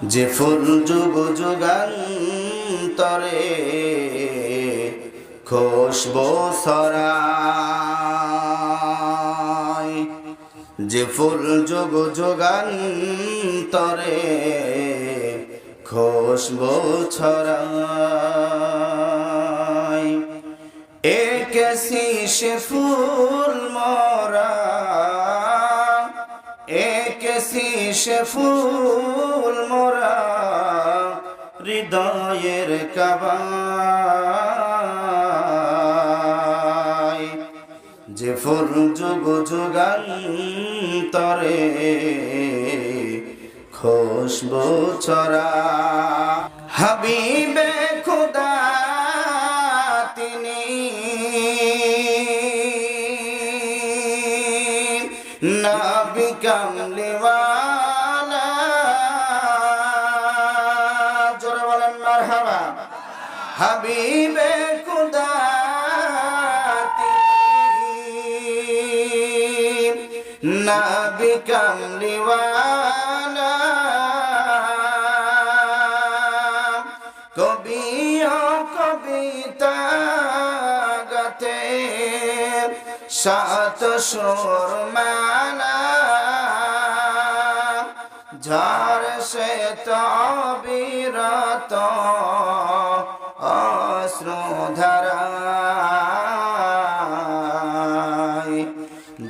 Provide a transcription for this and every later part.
যে ফুল যুগ যুগান্তরে খুশবু ছড়ায়, যে ফুল যুগ যুগান্তরে খুশবু ছড়ায়। একেছি সে ফুল মোরা, একেছি সে ফুল মোরা হৃদয়ের কাবায়, যে ফুল যুগ যুগান্তরে খুশবু ছড়ায়। হাবিবে খুদা তিনি, নবী কামলিওয়ালা, জোরে বলেন মারহাবা। হাবিবে খুদা তিনি, নবী কামলিওয়ালা, কবি ও কবিতা গাতে সাত সুর মালা, ঝড় সে তবিরত অশ্রুধারায়,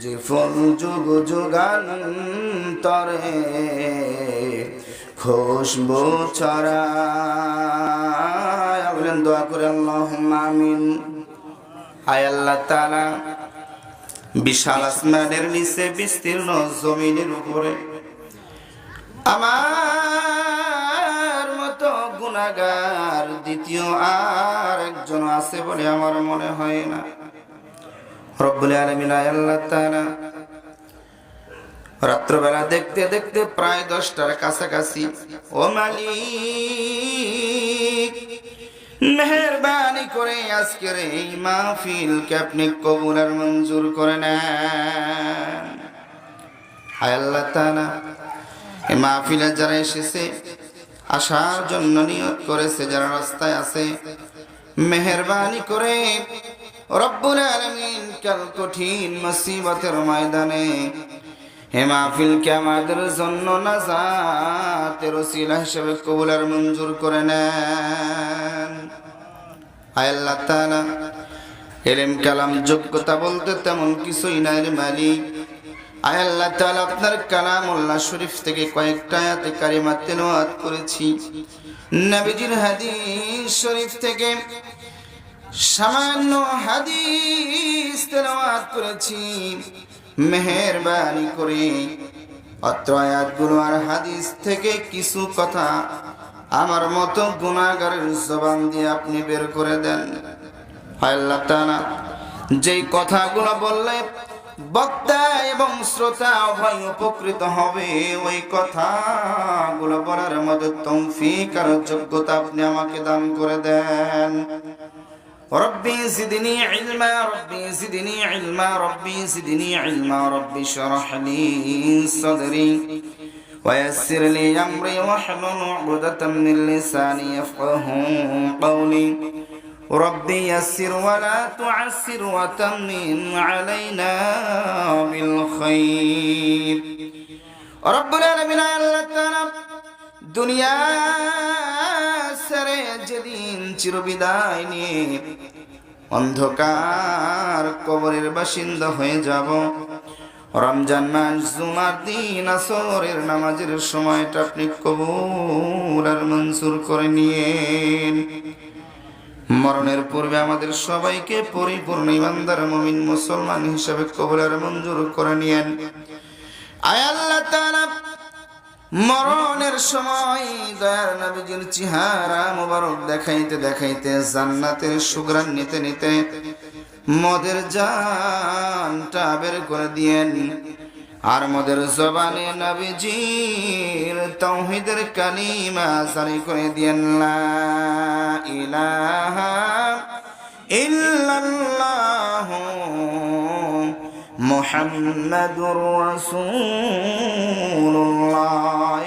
যে ফুল যুগ যুগান্তরে খুশবু ছড়ায়। বলেন দোয়া করে আল্লাহুম্মা আমিন। হায় আল্লাহ তাআলা, বিশাল আসমানের নিচে বিস্তীর্ণ জমিনের উপরে আমার মতো গুনাহগার দ্বিতীয় আর একজন আছে বলে আমার মনে হয় না। রব্বুল আলামিন আল্লাহ তাআলা, রাত্রবেলা দেখতে দেখতে প্রায় 10টার কাছাকাছি, ও মালিক মেহেরবানি করে আজকের এই মাহফিলকে আপনি কবুল আর মঞ্জুর করে নেন। হায় আল্লাহ তাআলা, এই মাহফিলে যারা এসেছে, আসার জন্য নিয়ত করেছে, যারা রাস্তায় আছে, মেহেরবানি করে রব্বুল আলামিন কাল কঠিন মুসিবতের ময়দানে হে মাহফিলকে আমাদের জন্য নাজাতের ওসিলা হিসেবে কবুল আর মঞ্জুর করে নেন। হায় আল্লাহ তাআলা, ইলম কালাম যোগ্যতা বলতে তেমন কিছুই নাই রে মালিক। আয় আল্লাহ তাআলা, আপনার কালামুল্লাহ শরীফ থেকে কয়েকটা আয়াতে কারিমা তেলাওয়াত করেছি, নবীজির হাদিস শরীফ থেকে সামান্য হাদিস তেলাওয়াত করেছি। মেহেরবানি করে অত্র আয়াতগুলো আর হাদিস থেকে কিছু কথা আমার মতো গুনাহগারের জবান দিয়ে আপনি বের করে দেন। হায় আল্লাহ তাআলা, যেই কথাগুলো বললে বক্তা এবং শ্রোতা উভয় উপকৃত হবে, ওই কথাগুলো বলার মতো তৌফিক আর যোগ্যতা আপনি আমাকে দান করে দেন। রব্বি জিদনি ইলমা, রব্বি জিদনি ইলমা, রব্বি জিদনি ইলমা, রব্বি শরহ লি সাদরি ويسر لي أمري واحلل عقدة من لساني يفقهوا قولي ربي يسر ولا تعسر وتمم علينا بالخير رب العالمين আল্লাহ তাআলা দুনিয়া ছেড়ে যেদিন চিরবিদায় নিয়ে অন্ধকার কবরের বাসিন্দা হয়ে যাব, রমজান মাস জুমার দিন আসরের নামাজের সময়টা আপনি কবুল আর মঞ্জুর করে নিয়েন। মরণের পূর্বে আমাদের সবাইকে পরিপূর্ণ ইমানদার মুমিন মুসলমান হিসেবে কবুল আর মঞ্জুর করে নিয়েন। আয় আল্লাহ তাআলা, মরণের সময় দয়ার নবীজির চেহারা মোবারক দেখাইতে দেখাইতে, জান্নাতের সুঘ্রাণ নিতে নিতে মদের জানটা বের করে দিয়েন, আর মদের জবানে নবীজির তাওহীদের কালিমা জারি করে দিয়েন, লা ইলাহা ইল্লাল্লাহু মুহাম্মাদুর রাসূলুল্লাহ।